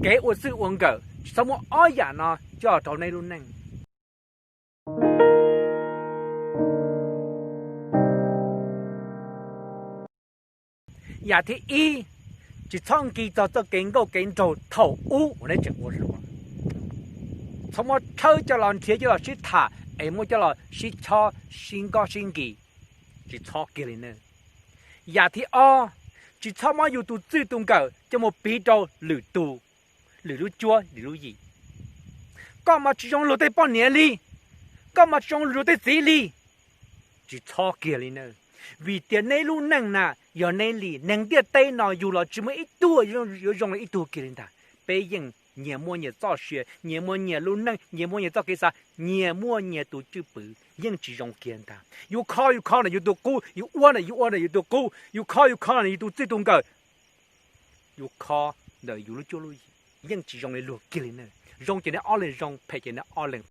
给我是问个什么爱呀呢？就要找那路人。呀，第一，就长期做经过经做头屋，我来讲我是话。从我抽叫人贴叫人去塔，哎，我叫人去抄新高新记，就抄给你呢。呀，第二，就抄嘛有度最动个，就么比到绿度，绿桌绿叶。干嘛只用落在半年里？干嘛只用落在这里？就抄给你呢。vì tiền này luôn nâng nè, giờ này lì nâng tiền tay nào dù là chỉ mới ít tuổi dùng là ít tuổi kia ta, bây giờ nhiều mua nhiều cho xe, nhiều mua nhiều luôn nâng, nhiều mua nhiều cho cái sao, nhiều mua nhiều tuổi chưa bự, nhưng chỉ dùng kia ta, yêu khó là yêu tuổi cũ, yêu uốn là yêu tuổi cũ, yêu khó là yêu tuổi最东个, yêu khó là yêu lúc chưa lúc, nhưng chỉ dùng là lúc kia này, dùng chỉ là ở lên dùng, phải chỉ là ở lên